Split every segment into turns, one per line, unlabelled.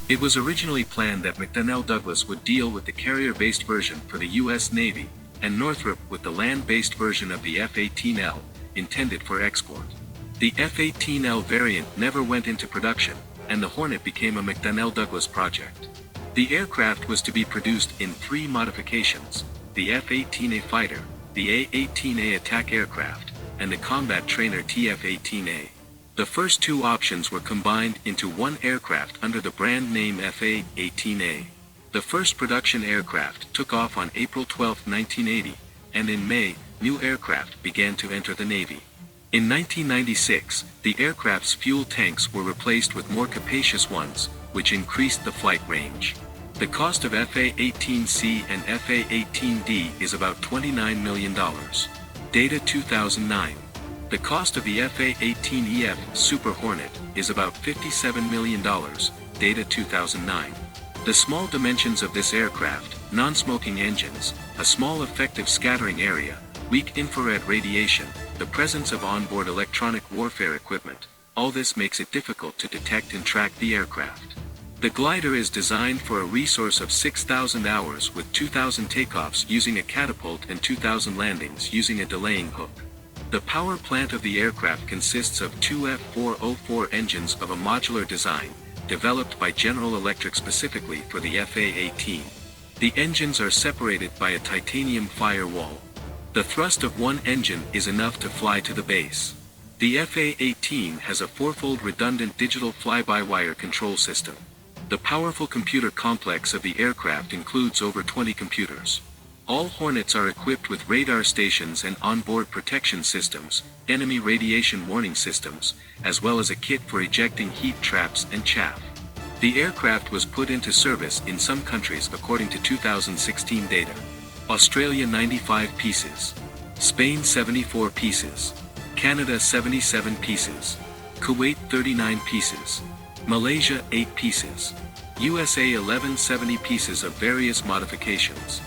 It was originally planned that McDonnell Douglas would deal with the carrier-based version for the U.S. Navy, and Northrop with the land-based version of the F-18L, intended for export. The F-18L variant never went into production, and the Hornet became a McDonnell Douglas project. The aircraft was to be produced in 3 modifications: the F-18A fighter, the A-18A attack aircraft, and the combat trainer TF-18A. The first 2 options were combined into one aircraft under the brand name FA-18A. The first production aircraft took off on April 12, 1980, and in May, new aircraft began to enter the Navy. In 1996, the aircraft's fuel tanks were replaced with more capacious ones, which increased the flight range. The cost of FA-18C and FA-18D is about $29 million. Data 2009. The cost of the FA-18EF Super Hornet is about $57 million. Data 2009. The small dimensions of this aircraft, non-smoking engines, a small effective scattering area, weak infrared radiation, the presence of onboard electronic warfare equipment, all this makes it difficult to detect and track the aircraft. The glider is designed for a resource of 6,000 hours with 2,000 takeoffs using a catapult and 2,000 landings using a delaying hook. The power plant of the aircraft consists of 2 F404 engines of a modular design, developed by General Electric specifically for the FA-18. The engines are separated by a titanium firewall. The thrust of one engine is enough to fly to the base. The FA-18 has a 4-fold redundant digital fly-by-wire control system. The powerful computer complex of the aircraft includes over 20 computers. All Hornets are equipped with radar stations and onboard protection systems, enemy radiation warning systems, as well as a kit for ejecting heat traps and chaff. The aircraft was put into service in some countries according to 2016 data. Australia 95 pieces. Spain 74 pieces. Canada 77 pieces. Kuwait 39 pieces. Malaysia 8 pieces. USA 1170 pieces of various modifications.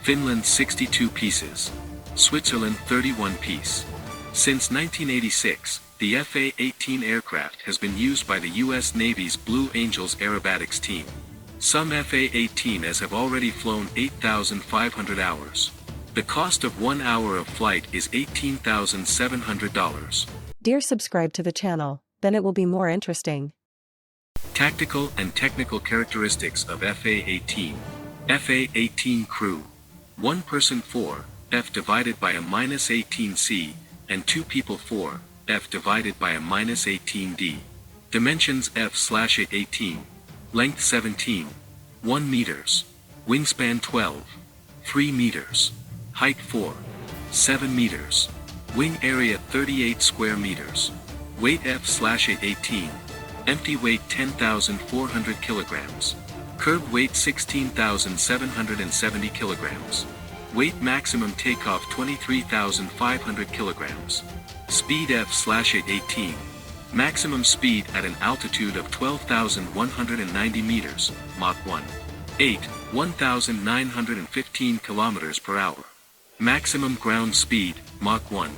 Finland 62 pieces. Switzerland 31 piece. Since 1986, the FA-18 aircraft has been used by the U.S. Navy's Blue Angels aerobatics team. Some FA-18s have already flown 8,500 hours. The cost of 1 hour of flight is $18,700.
Dear, subscribe to the channel, then it will be more interesting.
Tactical and technical characteristics of FA-18. FA-18 crew. 1 person 4, F divided by a -18C, and 2 people 4, F divided by a -18D. Dimensions F/A-18. Length 17. 1 meters. Wingspan 12. 3 meters. Height 4. 7 meters. Wing area 38 square meters. Weight F/A-18. Empty weight 10,400 kilograms. Curb weight 16,770 kilograms. Weight maximum takeoff 23,500 kilograms. Speed F/A-18. Maximum speed at an altitude of 12,190 meters, Mach 1. 8, 1,915 kilometers per hour. Maximum ground speed, Mach 1.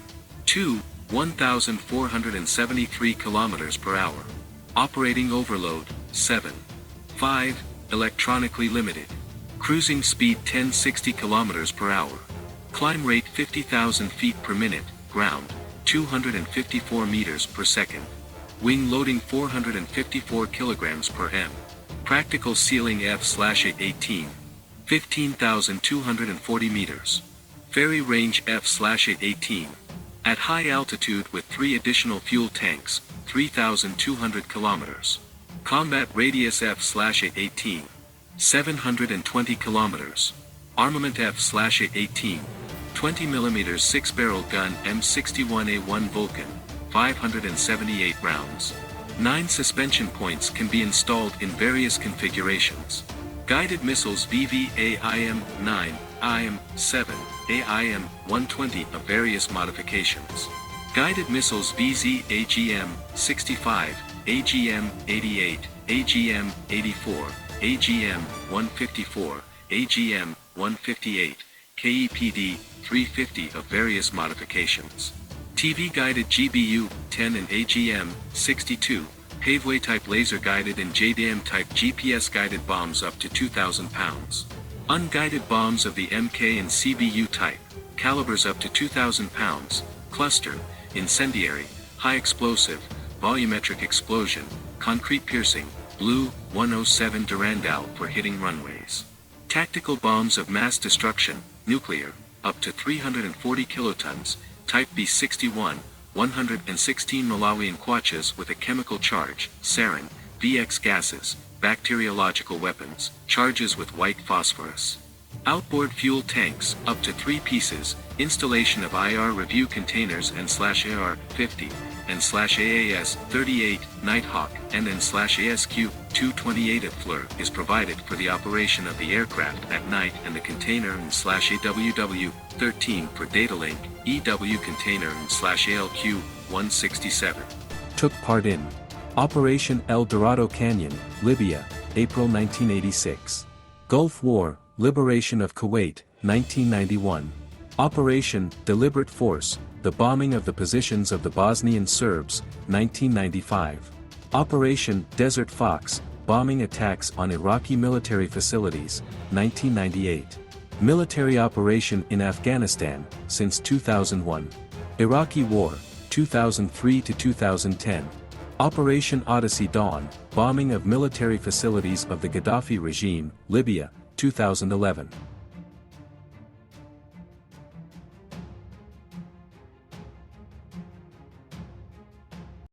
2, 1,473 kilometers per hour. Operating overload, 7. 5, electronically limited. Cruising speed 1060 kilometers per hour. Climb rate 50,000 feet per minute, ground, 254 meters per second. Wing loading 454 kilograms per m. Practical ceiling F/A-18. 15,240 meters. Ferry range F/A-18. At high altitude with 3 additional fuel tanks, 3,200 kilometers. Combat radius F/A-18. 720 kilometers. Armament F/A-18. 20 mm 6-barrel gun M61A1 Vulcan, 578 rounds. 9 suspension points can be installed in various configurations. Guided missiles VV-AIM-9, AIM-7, AIM-120 of various modifications. Guided missiles VZ-AGM-65, AGM-88, AGM-84, AGM-154, AGM-158, KEPD-350 of various modifications. TV-guided GBU-10 and AGM-62, Paveway-type laser-guided and JDAM-type GPS-guided bombs up to 2,000 pounds. Unguided bombs of the MK and CBU type, calibers up to 2,000 pounds, cluster, incendiary, high explosive, volumetric explosion, concrete piercing, Blue 107 Durandal for hitting runways. Tactical bombs of mass destruction, nuclear, up to 340 kilotons, type B-61, 116 Malawian Quachas with a chemical charge, sarin, VX gases, bacteriological weapons, charges with white phosphorus. Outboard fuel tanks, up to 3 pieces, installation of IR review containers and /AR-50, and /AAS-38, Nighthawk, and /ASQ-228 at Fleur is provided for the operation of the aircraft at night, and the container and /AWW-13 for data link, EW container and /ALQ-167. Took part in Operation El Dorado Canyon, Libya, April 1986. Gulf War, Liberation of Kuwait, 1991. Operation Deliberate Force, the bombing of the positions of the Bosnian Serbs, 1995. Operation Desert Fox, bombing attacks on Iraqi military facilities, 1998. Military operation in Afghanistan, since 2001. Iraqi War, 2003 to 2010. Operation Odyssey Dawn, bombing of military facilities of the Gaddafi regime, Libya, 2011.